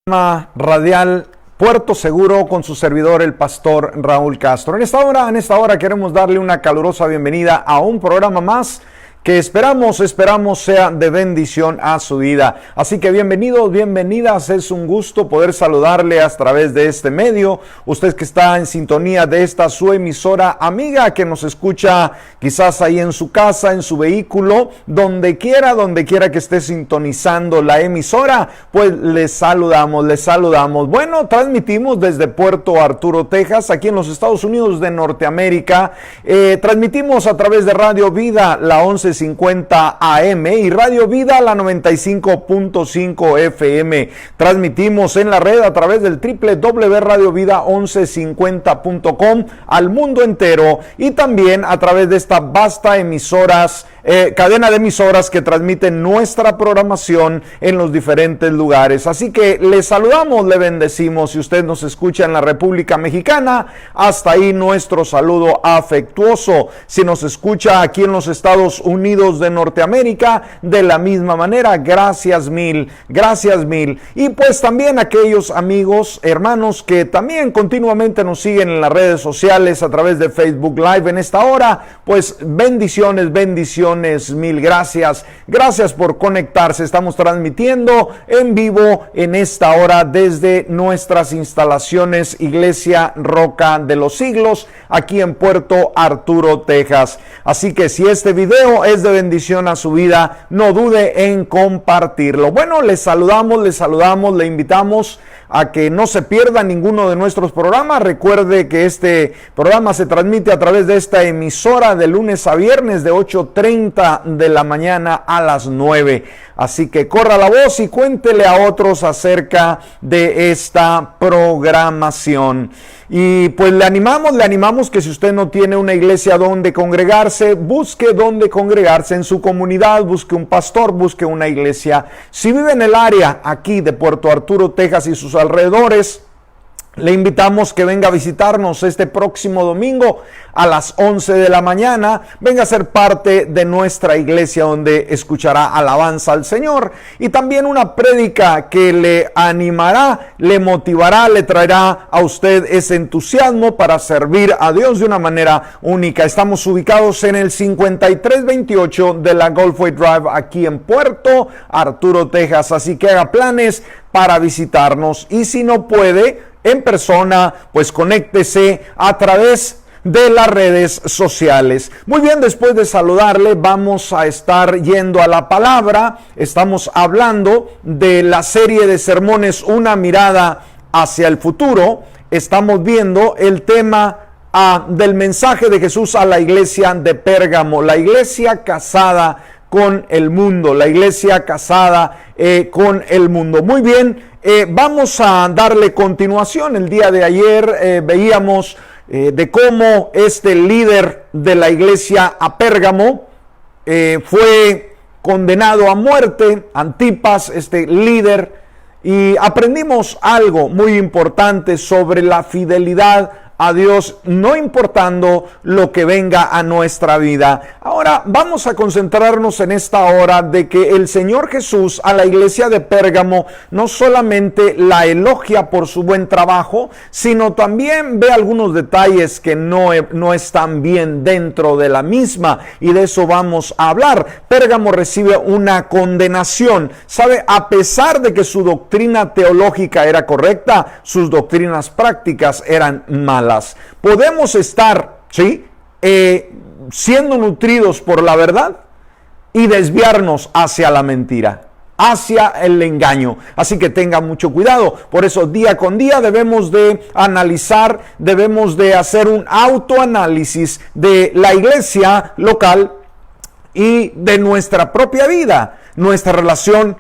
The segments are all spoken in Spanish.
Radial Puerto Seguro con su servidor, el pastor Raúl Castro. En esta hora queremos darle una calurosa bienvenida a un programa más que esperamos sea de bendición a su vida. Así que bienvenidos, bienvenidas. Es un gusto poder saludarle a través de este medio. Usted que está en sintonía de esta su emisora amiga, que nos escucha quizás ahí en su casa, en su vehículo, donde quiera que esté sintonizando la emisora, pues les saludamos. Bueno, transmitimos desde Puerto Arturo, Texas, aquí en los Estados Unidos de Norteamérica. Transmitimos a través de Radio Vida, la 1150 AM, y Radio Vida, la 95.5 FM. Transmitimos en la red a través del www.radiovida1150.com al mundo entero, y también a través de esta vasta cadena de emisoras que transmiten nuestra programación en los diferentes lugares. Así que le saludamos, le bendecimos. Si usted nos escucha en la República Mexicana, hasta ahí nuestro saludo afectuoso. Si nos escucha aquí en los Estados Unidos de Norteamérica, de la misma manera, gracias mil. Y pues también aquellos amigos, hermanos que también continuamente nos siguen en las redes sociales a través de Facebook Live en esta hora, pues bendiciones, mil gracias por conectarse. Estamos transmitiendo en vivo en esta hora desde nuestras instalaciones Iglesia Roca de los Siglos, aquí en Puerto Arturo, Texas. Así que si este video es de bendición a su vida, no dude en compartirlo. Bueno, les saludamos, le invitamos a que no se pierda ninguno de nuestros programas. Recuerde que este programa se transmite a través de esta emisora de lunes a viernes de 8:30 de la mañana a las 9. Así que corra la voz y cuéntele a otros acerca de esta programación. Y pues le animamos que si usted no tiene una iglesia donde congregarse, busque donde congregarse en su comunidad, busque un pastor, busque una iglesia. Si vive en el área aquí de Puerto Arturo, Texas y sus alrededores, le invitamos que venga a visitarnos este próximo domingo a las 11 de la mañana. Venga a ser parte de nuestra iglesia, donde escuchará alabanza al Señor y también una prédica que le animará, le motivará, le traerá a usted ese entusiasmo para servir a Dios de una manera única. Estamos ubicados en el 5328 de la Gulfway Drive, aquí en Puerto Arturo, Texas. Así que haga planes para visitarnos, y si no puede en persona, pues conéctese a través de las redes sociales. Muy bien, después de saludarle, vamos a estar yendo a la palabra. Estamos hablando de la serie de sermones Una mirada hacia el futuro. Estamos viendo el tema del mensaje de Jesús a la iglesia de Pérgamo, la iglesia casada con el mundo, la iglesia casada con el mundo. Muy bien, vamos a darle continuación. El día de ayer veíamos de cómo este líder de la iglesia a Pérgamo fue condenado a muerte, Antipas, este líder, y aprendimos algo muy importante sobre la fidelidad a Dios, no importando lo que venga a nuestra vida. Ahora vamos a concentrarnos en esta hora de que el Señor Jesús a la iglesia de Pérgamo no solamente la elogia por su buen trabajo, sino también ve algunos detalles que no están bien dentro de la misma, y de eso vamos a hablar. Pérgamo recibe una condenación. ¿Sabe? A pesar de que su doctrina teológica era correcta, sus doctrinas prácticas eran malas. Podemos estar, siendo nutridos por la verdad y desviarnos hacia la mentira, hacia el engaño. Así que tenga mucho cuidado. Por eso día con día debemos de analizar, debemos de hacer un autoanálisis de la iglesia local y de nuestra propia vida, nuestra relación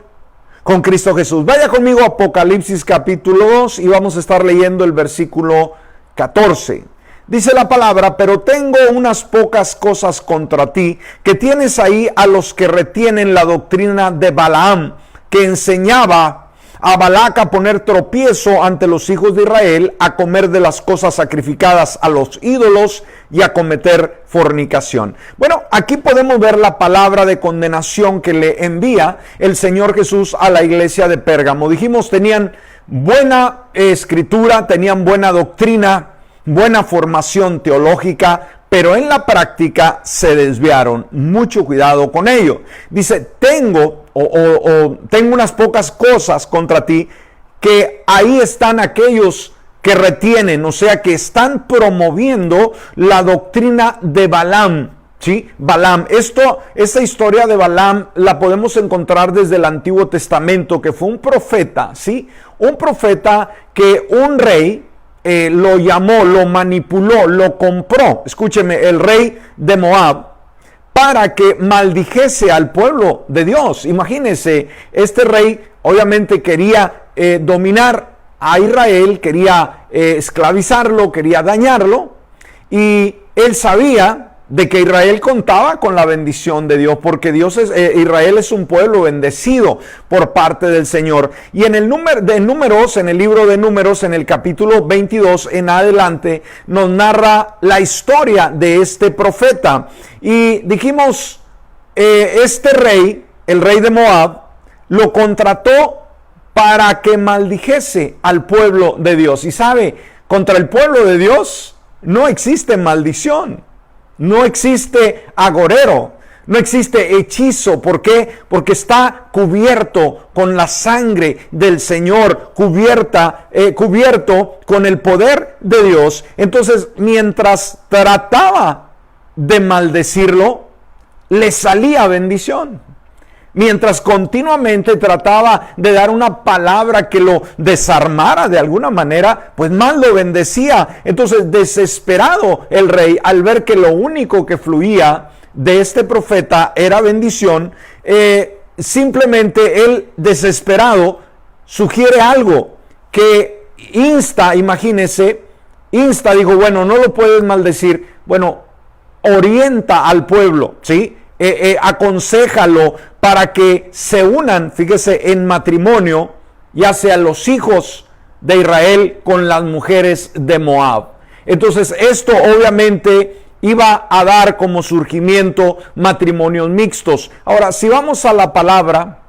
con Cristo Jesús. Vaya conmigo a Apocalipsis capítulo 2 y vamos a estar leyendo el versículo 14. Dice la palabra: pero tengo unas pocas cosas contra ti, que tienes ahí a los que retienen la doctrina de Balaam, que enseñaba a Balac a poner tropiezo ante los hijos de Israel, a comer de las cosas sacrificadas a los ídolos y a cometer fornicación. Bueno, aquí podemos ver la palabra de condenación que le envía el Señor Jesús a la iglesia de Pérgamo. Dijimos, tenían buena escritura, tenían buena doctrina, buena formación teológica, pero en la práctica se desviaron. Mucho cuidado con ello. Dice, tengo unas pocas cosas contra ti, que ahí están aquellos que retienen, o sea, que están promoviendo la doctrina de Balaam. ¿Sí? Balaam. Esta historia de Balaam la podemos encontrar desde el Antiguo Testamento, que fue un profeta, ¿sí? Un profeta que un rey lo llamó, lo manipuló, lo compró. Escúcheme, el rey de Moab, para que maldijese al pueblo de Dios. Imagínense, este rey obviamente quería dominar a Israel, quería esclavizarlo, quería dañarlo, y él sabía de que Israel contaba con la bendición de Dios, porque Israel es un pueblo bendecido por parte del Señor. Y en el libro de Números, en el capítulo 22 en adelante, nos narra la historia de este profeta. Y dijimos, este rey, el rey de Moab, lo contrató para que maldijese al pueblo de Dios. Y sabe, contra el pueblo de Dios no existe maldición. No existe agorero, no existe hechizo. ¿Por qué? Porque está cubierto con la sangre del Señor, cubierto con el poder de Dios. Entonces, mientras trataba de maldecirlo, le salía bendición. Mientras continuamente trataba de dar una palabra que lo desarmara de alguna manera, pues más lo bendecía. Entonces, desesperado el rey, al ver que lo único que fluía de este profeta era bendición, simplemente él, desesperado, sugiere algo que dijo, bueno, no lo puedes maldecir, bueno, orienta al pueblo, ¿sí? Aconséjalo para que se unan, fíjese, en matrimonio, ya sea los hijos de Israel con las mujeres de Moab. Entonces, esto obviamente iba a dar como surgimiento matrimonios mixtos. Ahora, si vamos a la palabra,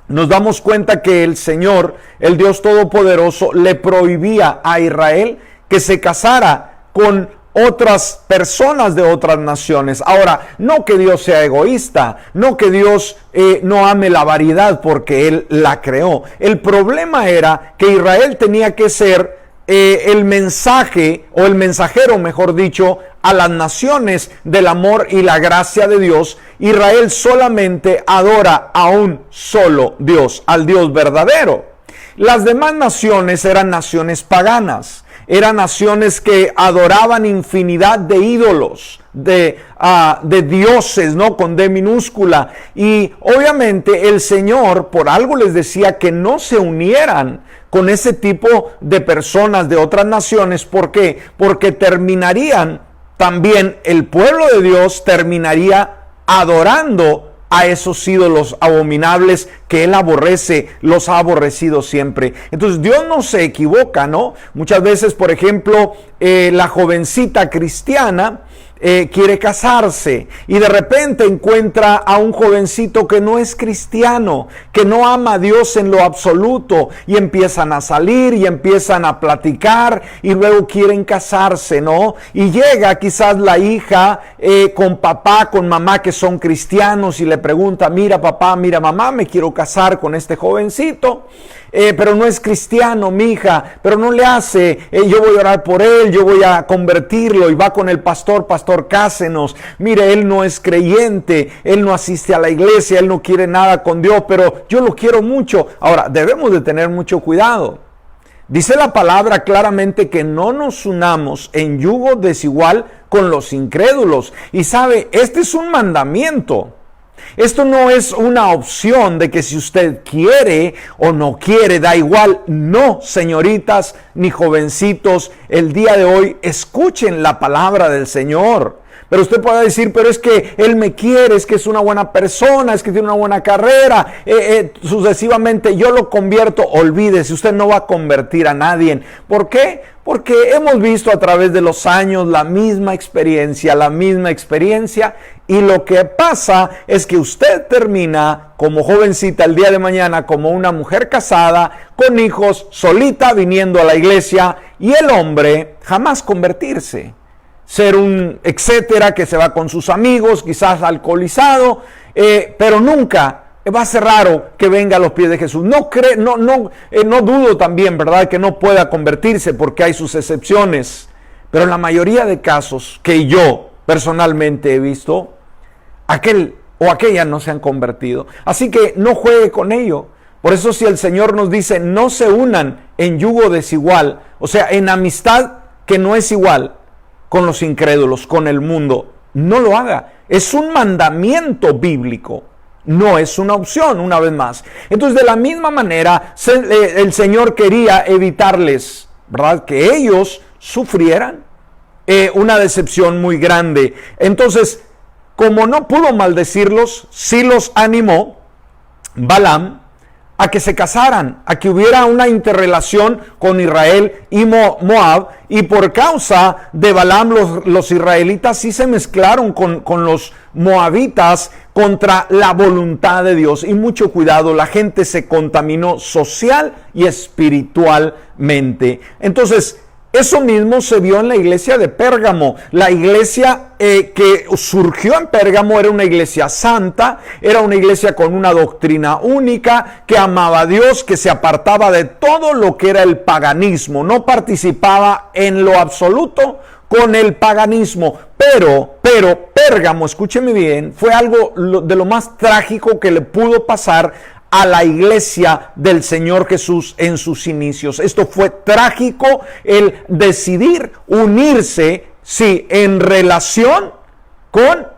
nos damos cuenta que el Señor, el Dios Todopoderoso, le prohibía a Israel que se casara con otras personas de otras naciones. Ahora, no que Dios sea egoísta, no que Dios no ame la variedad, porque Él la creó. El problema era que Israel tenía que ser el mensaje, o el mensajero, mejor dicho, a las naciones del amor y la gracia de Dios. Israel solamente adora a un solo Dios, al Dios verdadero. Las demás naciones eran naciones paganas. Eran naciones que adoraban infinidad de ídolos, de dioses, ¿no? Con D minúscula. Y obviamente el Señor por algo les decía que no se unieran con ese tipo de personas de otras naciones. ¿Por qué? Porque terminarían, también el pueblo de Dios terminaría adorando a esos ídolos abominables que Él aborrece, los ha aborrecido siempre. Entonces Dios no se equivoca, ¿no? Muchas veces, por ejemplo, la jovencita cristiana quiere casarse y de repente encuentra a un jovencito que no es cristiano, que no ama a Dios en lo absoluto, y empiezan a salir y empiezan a platicar y luego quieren casarse, ¿no? Y llega quizás la hija con papá, con mamá que son cristianos y le pregunta, mira papá, mira mamá, me quiero casar con este jovencito. Pero no es cristiano, mi hija, pero no le hace, yo voy a orar por él, yo voy a convertirlo, y va con el pastor, cásenos, mire, él no es creyente, él no asiste a la iglesia, él no quiere nada con Dios, pero yo lo quiero mucho. Ahora, debemos de tener mucho cuidado. Dice la palabra claramente que no nos unamos en yugo desigual con los incrédulos, y sabe, este es un mandamiento. Esto no es una opción de que si usted quiere o no quiere, da igual. No, señoritas ni jovencitos, el día de hoy escuchen la palabra del Señor. Pero usted puede decir, pero es que él me quiere, es que es una buena persona, es que tiene una buena carrera, sucesivamente yo lo convierto. Olvídese, usted no va a convertir a nadie. ¿Por qué? Porque hemos visto a través de los años la misma experiencia, y lo que pasa es que usted termina como jovencita el día de mañana, como una mujer casada, con hijos, solita, viniendo a la iglesia, y el hombre jamás convertirse. Ser un etcétera que se va con sus amigos, quizás alcoholizado, pero nunca va a ser raro que venga a los pies de Jesús. No dudo también, ¿verdad?, que no pueda convertirse, porque hay sus excepciones. Pero en la mayoría de casos que yo personalmente he visto, aquel o aquella no se han convertido. Así que no juegue con ello. Por eso, si el Señor nos dice, no se unan en yugo desigual, o sea, en amistad que no es igual con los incrédulos, con el mundo, no lo haga. Es un mandamiento bíblico. No es una opción, una vez más. Entonces, de la misma manera, el Señor quería evitarles, ¿verdad?, que ellos sufrieran una decepción muy grande. Entonces, como no pudo maldecirlos, sí los animó Balaam a que se casaran, a que hubiera una interrelación con Israel y Moab, y por causa de Balaam los israelitas sí se mezclaron con los moabitas contra la voluntad de Dios. Y mucho cuidado, la gente se contaminó social y espiritualmente. Entonces, eso mismo se vio en la iglesia de Pérgamo. La iglesia que surgió en Pérgamo era una iglesia santa, era una iglesia con una doctrina única, que amaba a Dios, que se apartaba de todo lo que era el paganismo, no participaba en lo absoluto con el paganismo. Pero Pérgamo, escúcheme bien, fue algo de lo más trágico que le pudo pasar a la iglesia del Señor Jesús en sus inicios. Esto fue trágico, el decidir unirse, sí, en relación con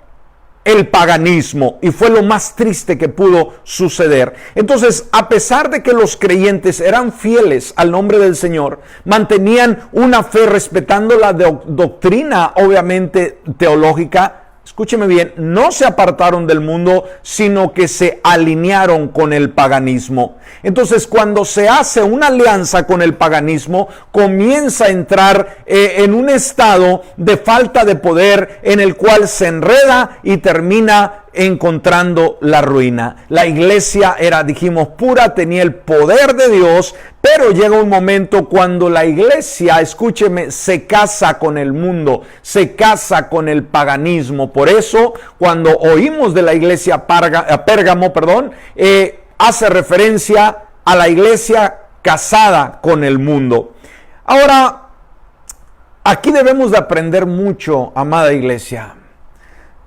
el paganismo, y fue lo más triste que pudo suceder. Entonces, a pesar de que los creyentes eran fieles al nombre del Señor, mantenían una fe respetando la doctrina, obviamente teológica, escúcheme bien, no se apartaron del mundo, sino que se alinearon con el paganismo. Entonces, cuando se hace una alianza con el paganismo, comienza a entrar en un estado de falta de poder, en el cual se enreda y termina encontrando la ruina. La iglesia era, dijimos, pura, tenía el poder de Dios, pero llega un momento cuando la iglesia, escúcheme, se casa con el mundo, se casa con el paganismo. Por eso, cuando oímos de la iglesia Pérgamo, hace referencia a la iglesia casada con el mundo. Ahora, aquí debemos de aprender mucho, amada iglesia.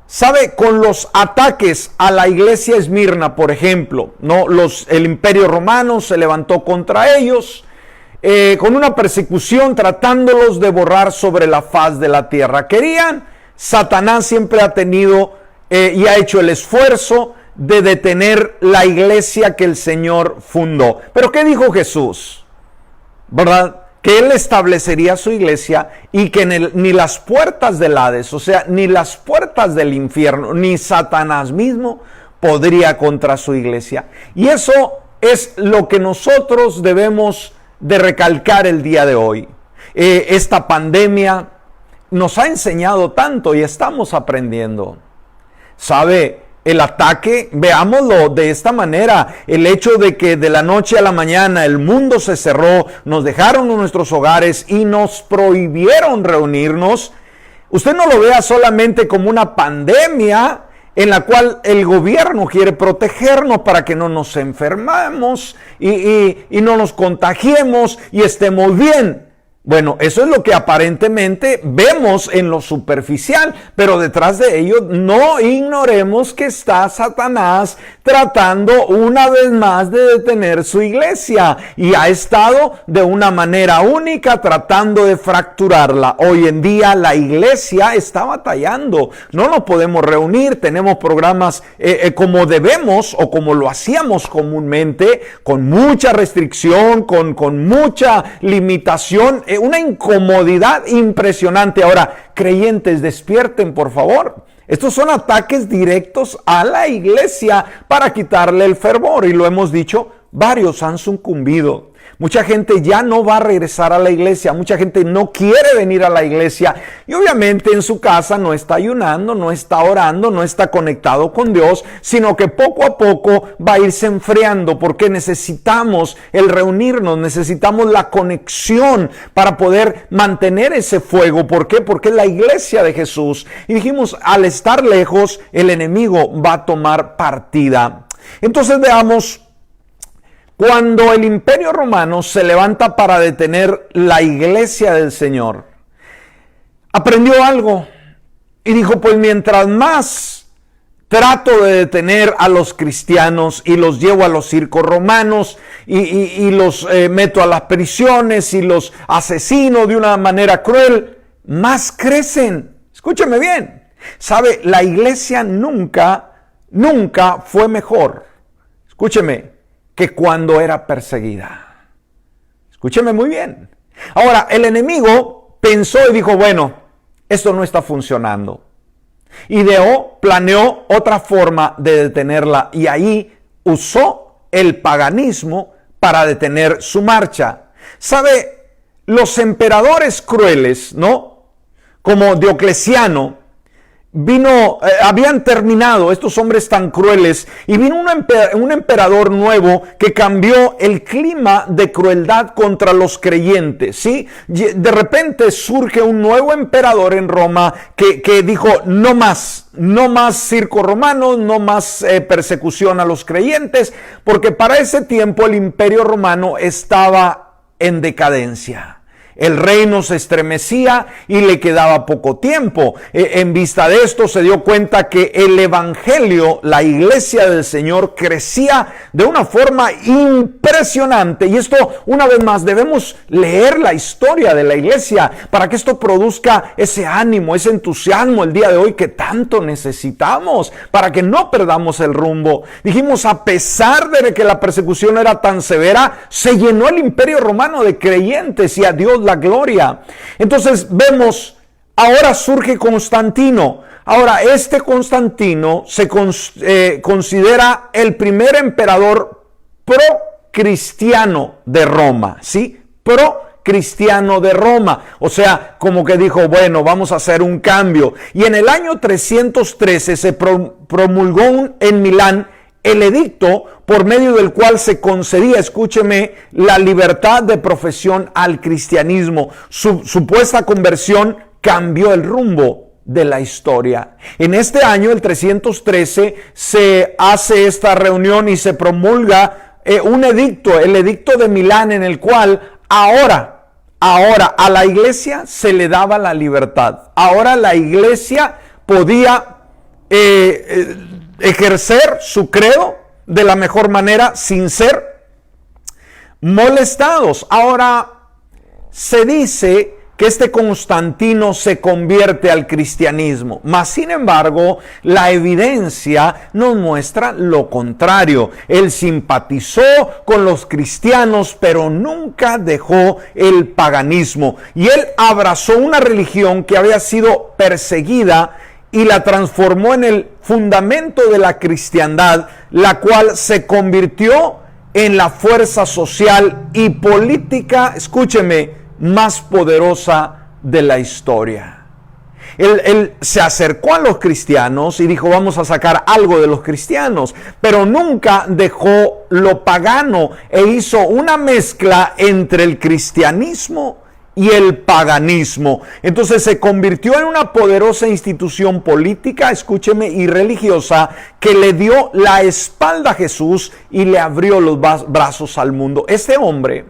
¿Sabe? Con los ataques a la iglesia Esmirna, por ejemplo, ¿no? El imperio romano se levantó contra ellos con una persecución, tratándolos de borrar sobre la faz de la tierra. Satanás siempre ha tenido y ha hecho el esfuerzo de detener la iglesia que el Señor fundó. Pero ¿qué dijo Jesús? ¿Verdad? Que Él establecería su iglesia y que ni las puertas del Hades, o sea, ni las puertas del infierno, ni Satanás mismo podría contra su iglesia. Y eso es lo que nosotros debemos de recalcar el día de hoy. Esta pandemia nos ha enseñado tanto y estamos aprendiendo. ¿Sabe? El ataque, veámoslo de esta manera, el hecho de que de la noche a la mañana el mundo se cerró, nos dejaron en nuestros hogares y nos prohibieron reunirnos. Usted no lo vea solamente como una pandemia en la cual el gobierno quiere protegernos para que no nos enfermemos y no nos contagiemos y estemos bien. Bueno, eso es lo que aparentemente vemos en lo superficial, pero detrás de ello no ignoremos que está Satanás tratando una vez más de detener su iglesia, y ha estado de una manera única tratando de fracturarla. Hoy en día la iglesia está batallando, no nos podemos reunir, tenemos programas como debemos o como lo hacíamos comúnmente, con mucha restricción, con mucha limitación. una incomodidad impresionante. Ahora, creyentes, despierten, por favor. Estos son ataques directos a la iglesia para quitarle el fervor. Y lo hemos dicho, varios han sucumbido. Mucha gente ya no va a regresar a la iglesia, mucha gente no quiere venir a la iglesia y obviamente en su casa no está ayunando, no está orando, no está conectado con Dios, sino que poco a poco va a irse enfriando porque necesitamos el reunirnos, necesitamos la conexión para poder mantener ese fuego. ¿Por qué? Porque es la iglesia de Jesús. Y dijimos, al estar lejos, el enemigo va a tomar partida. Entonces veamos. Cuando el Imperio Romano se levanta para detener la iglesia del Señor, aprendió algo y dijo, pues mientras más trato de detener a los cristianos y los llevo a los circos romanos y los meto a las prisiones y los asesino de una manera cruel, más crecen. Escúcheme bien. ¿Sabe? La iglesia nunca fue mejor. Escúcheme. Que cuando era perseguida. Escúcheme muy bien. Ahora, el enemigo pensó y dijo, bueno, esto no está funcionando. Ideó, planeó otra forma de detenerla y ahí usó el paganismo para detener su marcha. ¿Sabe? Los emperadores crueles, ¿no? Como Diocleciano, habían terminado estos hombres tan crueles y vino un emperador nuevo que cambió el clima de crueldad contra los creyentes, ¿sí? De repente surge un nuevo emperador en Roma que dijo, no más circo romano, no más persecución a los creyentes, porque para ese tiempo el Imperio Romano estaba en decadencia. El reino se estremecía y le quedaba poco tiempo. En vista de esto se dio cuenta que el evangelio, la iglesia del Señor, crecía de una forma impresionante. Y esto, una vez más, debemos leer la historia de la iglesia para que esto produzca ese ánimo, ese entusiasmo el día de hoy que tanto necesitamos para que no perdamos el rumbo. Dijimos, a pesar de que la persecución era tan severa, se llenó el Imperio Romano de creyentes y a Dios la gloria. Entonces vemos, ahora surge Constantino. Ahora este Constantino se considera el primer emperador pro-cristiano de Roma, ¿sí? Pro-cristiano de Roma. O sea, como que dijo, bueno, vamos a hacer un cambio. Y en el año 313 se promulgó en Milán el edicto por medio del cual se concedía, escúcheme, la libertad de profesión al cristianismo. Su supuesta conversión cambió el rumbo de la historia. En este año, el 313, se hace esta reunión y se promulga un edicto, el edicto de Milán, en el cual ahora a la iglesia se le daba la libertad. Ahora la iglesia podía ejercer su credo de la mejor manera sin ser molestados. Ahora se dice que este Constantino se convierte al cristianismo, mas sin embargo la evidencia nos muestra lo contrario. Él simpatizó con los cristianos, pero nunca dejó el paganismo, y él abrazó una religión que había sido perseguida y la transformó en el fundamento de la cristiandad, la cual se convirtió en la fuerza social y política, escúcheme, más poderosa de la historia. Él se acercó a los cristianos y dijo, vamos a sacar algo de los cristianos, pero nunca dejó lo pagano e hizo una mezcla entre el cristianismo y el paganismo. Entonces se convirtió en una poderosa institución política, escúcheme, y religiosa, que le dio la espalda a Jesús y le abrió los brazos al mundo. Este hombre,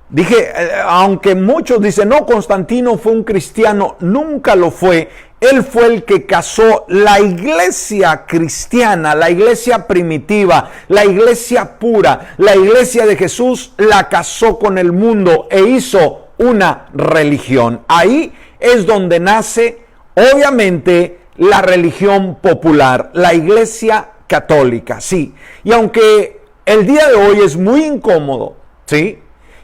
dije, aunque muchos dicen, no, Constantino fue un cristiano, nunca lo fue. Él fue el que casó la iglesia cristiana, la iglesia primitiva, la iglesia pura, la iglesia de Jesús, la casó con el mundo e hizo una religión. Ahí es donde nace, obviamente, la religión popular, la iglesia católica, sí. Y aunque el día de hoy es muy incómodo, ¿sí?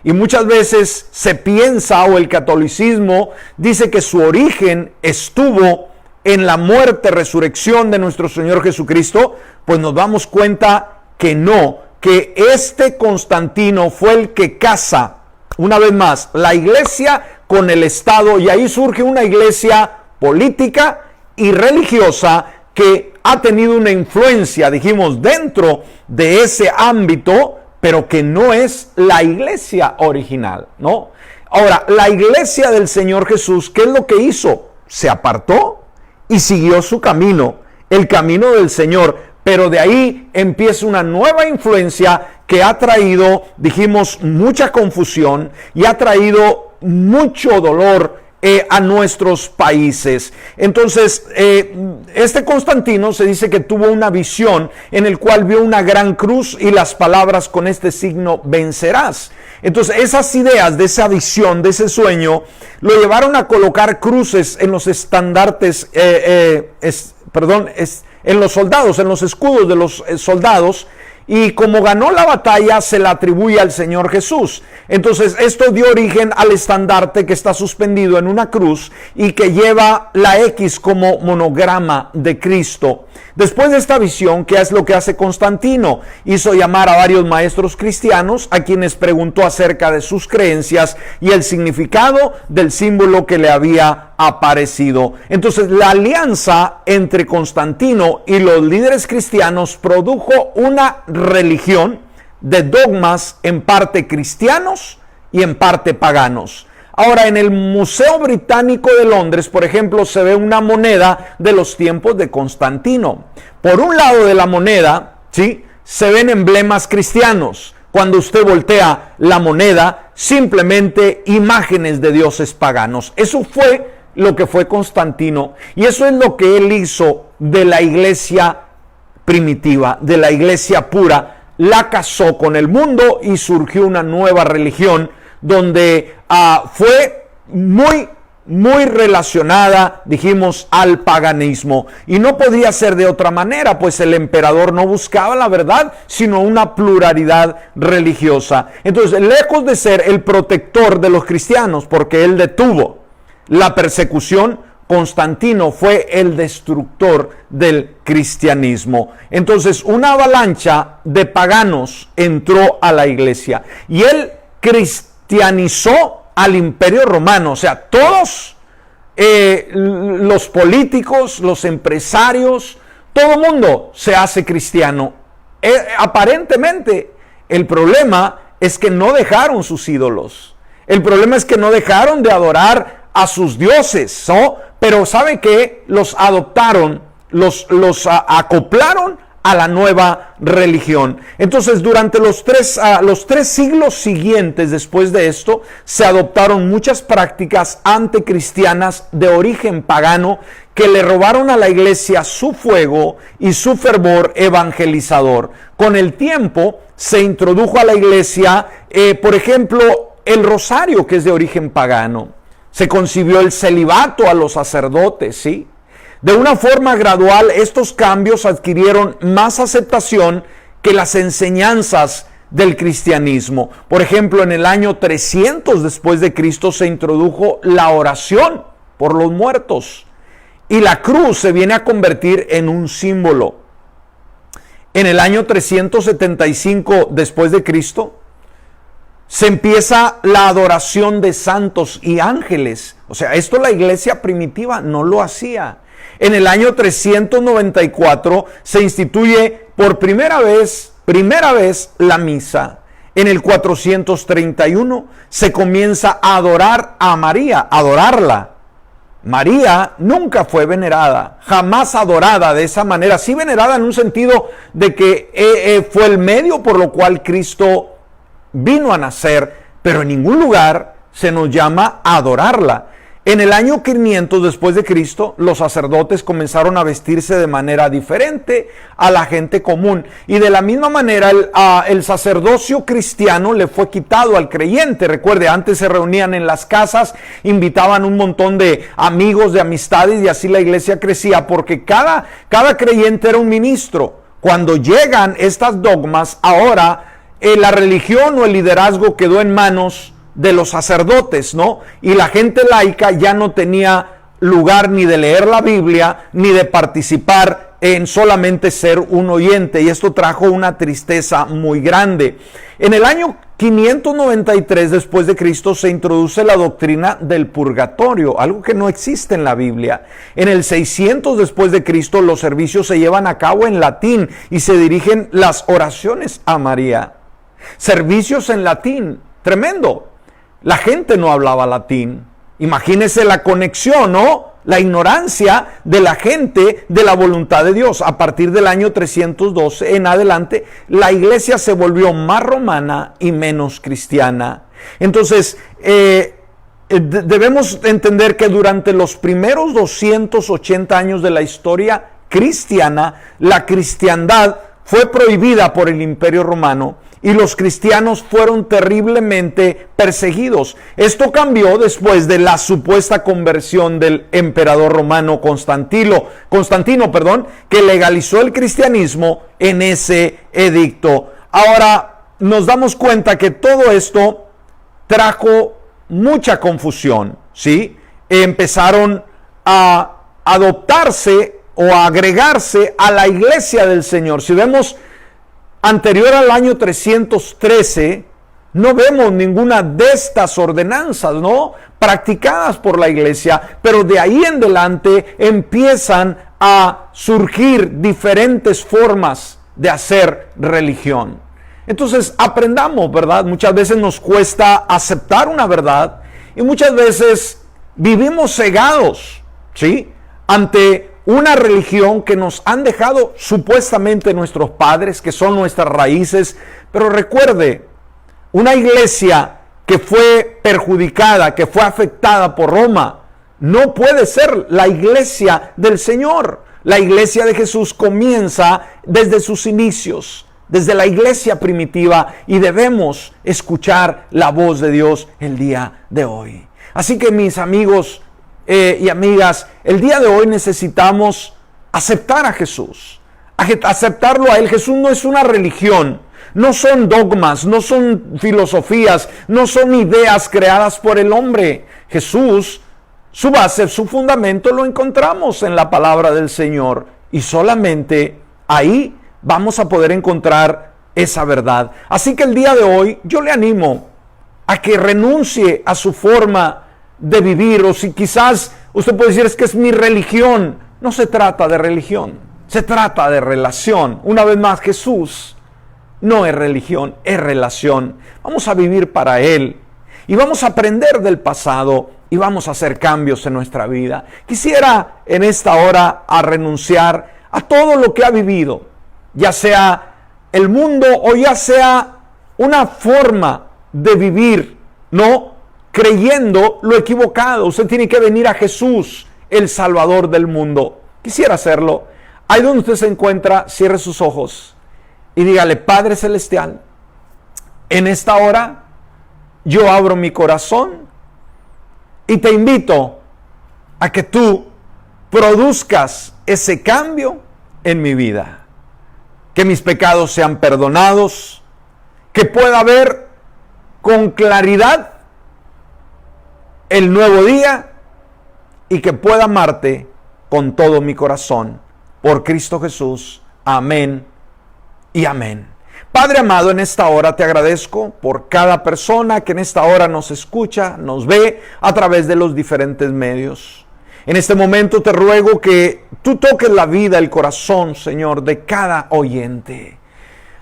Y muchas veces se piensa, o el catolicismo dice, que su origen estuvo en la muerte, resurrección de nuestro Señor Jesucristo. Pues nos damos cuenta que no, que este Constantino fue el que casa, una vez más, la iglesia con el Estado, y ahí surge una iglesia política y religiosa que ha tenido una influencia, dijimos, dentro de ese ámbito, pero que no es la iglesia original, ¿no? Ahora, la iglesia del Señor Jesús, ¿qué es lo que hizo? Se apartó y siguió su camino, el camino del Señor, pero de ahí empieza una nueva influencia que ha traído, dijimos, mucha confusión y ha traído mucho dolor a nuestros países. Entonces, este Constantino se dice que tuvo una visión en el cual vio una gran cruz y las palabras: con este signo vencerás. Entonces, esas ideas de esa visión, de ese sueño, lo llevaron a colocar cruces en los estandartes, en los soldados, en los escudos de los soldados. Y como ganó la batalla, se la atribuye al Señor Jesús. Entonces, esto dio origen al estandarte que está suspendido en una cruz y que lleva la X como monograma de Cristo. Después de esta visión, ¿qué es lo que hace Constantino? Hizo llamar a varios maestros cristianos, a quienes preguntó acerca de sus creencias y el significado del símbolo que le había aparecido. Entonces, la alianza entre Constantino y los líderes cristianos produjo una religión de dogmas en parte cristianos y en parte paganos. Ahora, en el Museo Británico de Londres, por ejemplo, se ve una moneda de los tiempos de Constantino. Por un lado de la moneda, ¿sí?, se ven emblemas cristianos. Cuando usted voltea la moneda, simplemente imágenes de dioses paganos. Eso fue lo que fue Constantino, y eso es lo que él hizo de la iglesia primitiva, de la iglesia pura. La casó con el mundo y surgió una nueva religión donde fue muy relacionada, dijimos, al paganismo. Y no podía ser de otra manera, pues el emperador no buscaba la verdad, sino una pluralidad religiosa. Entonces, lejos de ser el protector de los cristianos, porque él detuvo la persecución, Constantino fue el destructor del cristianismo. Entonces, una avalancha de paganos entró a la iglesia y él cristianizó al Imperio Romano. O sea, todos los políticos, los empresarios, todo el mundo se hace cristiano. Aparentemente, el problema es que no dejaron sus ídolos. El problema es que no dejaron de adorar a sus dioses, ¿no? Pero ¿sabe qué? Los adoptaron, los acoplaron a la nueva religión. Entonces, durante los tres siglos siguientes después de esto, se adoptaron muchas prácticas anticristianas de origen pagano que le robaron a la iglesia su fuego y su fervor evangelizador. Con el tiempo se introdujo a la iglesia, por ejemplo, el rosario, que es de origen pagano. Se concibió el celibato a los sacerdotes, ¿sí? De una forma gradual, estos cambios adquirieron más aceptación que las enseñanzas del cristianismo. Por ejemplo, en el año 300 después de Cristo se introdujo la oración por los muertos y la cruz se viene a convertir en un símbolo. En el año 375 después de Cristo se empieza la adoración de santos y ángeles. O sea, esto la iglesia primitiva no lo hacía. En el año 394 se instituye por primera vez la misa. En el 431 se comienza a adorar a María, adorarla. María nunca fue venerada, jamás adorada de esa manera. Sí venerada en un sentido de que fue el medio por lo cual Cristo vino a nacer, pero en ningún lugar se nos llama a adorarla. En el año 500 después de Cristo, los sacerdotes comenzaron a vestirse de manera diferente a la gente común. Y de la misma manera, el sacerdocio cristiano le fue quitado al creyente. Recuerde, antes se reunían en las casas, invitaban un montón de amigos, de amistades, y así la iglesia crecía, porque cada creyente era un ministro. Cuando llegan estas dogmas, ahora la religión o el liderazgo quedó en manos de los sacerdotes, ¿no? Y la gente laica ya no tenía lugar ni de leer la Biblia, ni de participar en solamente ser un oyente, y esto trajo una tristeza muy grande. En el año 593 después de Cristo se introduce la doctrina del purgatorio, algo que no existe en la Biblia. En el 600 después de Cristo los servicios se llevan a cabo en latín y se dirigen las oraciones a María. Servicios en latín, tremendo. La gente no hablaba latín. Imagínese la conexión, ¿no? La ignorancia de la gente de la voluntad de Dios. A partir del año 312 en adelante, la iglesia se volvió más romana y menos cristiana. Entonces, debemos entender que durante los primeros 280 años de la historia cristiana, la cristiandad fue prohibida por el Imperio Romano y los cristianos fueron terriblemente perseguidos. Esto cambió después de la supuesta conversión del emperador romano Constantino, que legalizó el cristianismo en ese edicto. Ahora nos damos cuenta que todo esto trajo mucha confusión, ¿sí? Empezaron a adoptarse o a agregarse a la iglesia del Señor. Si vemos anterior al año 313, no vemos ninguna de estas ordenanzas, ¿no?, practicadas por la iglesia, pero de ahí en adelante empiezan a surgir diferentes formas de hacer religión. Entonces, aprendamos, ¿verdad? Muchas veces nos cuesta aceptar una verdad y muchas veces vivimos cegados, ¿sí?, ante una religión que nos han dejado supuestamente nuestros padres, que son nuestras raíces. Pero recuerde, una iglesia que fue perjudicada, que fue afectada por Roma, no puede ser la iglesia del Señor. La iglesia de Jesús comienza desde sus inicios, desde la iglesia primitiva, y debemos escuchar la voz de Dios el día de hoy. Así que, mis amigos y amigas, el día de hoy necesitamos aceptar a Jesús, aceptarlo a Él. Jesús no es una religión, no son dogmas, no son filosofías, no son ideas creadas por el hombre. Jesús, su base, su fundamento lo encontramos en la palabra del Señor, y solamente ahí vamos a poder encontrar esa verdad. Así que el día de hoy yo le animo a que renuncie a su forma de vivir, o si quizás usted puede decir, es que es mi religión. No se trata de religión, se trata de relación. Una vez más, Jesús no es religión, es relación. Vamos a vivir para Él y vamos a aprender del pasado y vamos a hacer cambios en nuestra vida. Quisiera en esta hora a renunciar a todo lo que ha vivido, ya sea el mundo o ya sea una forma de vivir, ¿no?, creyendo lo equivocado. Usted tiene que venir a Jesús, el Salvador del mundo. Quisiera hacerlo. Ahí donde usted se encuentra, cierre sus ojos y dígale: Padre Celestial, en esta hora yo abro mi corazón y te invito a que tú produzcas ese cambio en mi vida. Que mis pecados sean perdonados, que pueda ver con claridad el nuevo día y que pueda amarte con todo mi corazón. Por Cristo Jesús. Amén y amén. Padre amado, en esta hora te agradezco por cada persona que en esta hora nos escucha, nos ve a través de los diferentes medios. En este momento te ruego que tú toques la vida, el corazón, Señor, de cada oyente.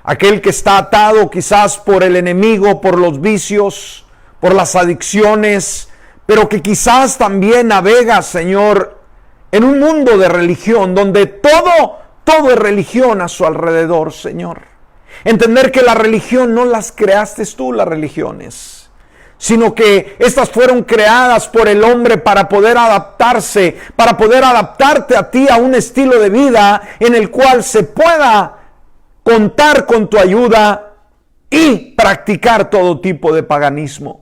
Aquel que está atado quizás por el enemigo, por los vicios, por las adicciones, pero que quizás también navega, Señor, en un mundo de religión, donde todo es religión a su alrededor, Señor. Entender que la religión no las creaste tú, las religiones, sino que estas fueron creadas por el hombre para poder adaptarse, para poder adaptarte a ti a un estilo de vida en el cual se pueda contar con tu ayuda y practicar todo tipo de paganismo.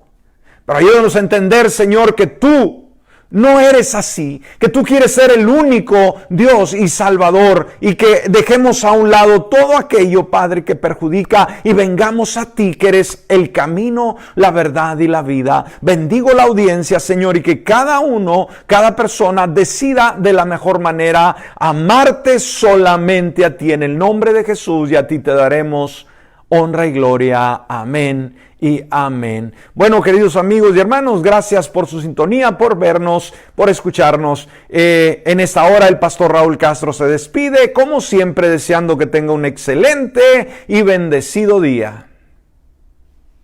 Pero ayúdanos a entender, Señor, que tú no eres así, que tú quieres ser el único Dios y Salvador y que dejemos a un lado todo aquello, Padre, que perjudica y vengamos a ti, que eres el camino, la verdad y la vida. Bendigo la audiencia, Señor, y que cada uno, cada persona decida de la mejor manera amarte solamente a ti. En el nombre de Jesús, y a ti te daremos honra y gloria. Amén y amén. Bueno, queridos amigos y hermanos, gracias por su sintonía, por vernos, por escucharnos. En esta hora el pastor Raúl Castro se despide, como siempre, deseando que tenga un excelente y bendecido día.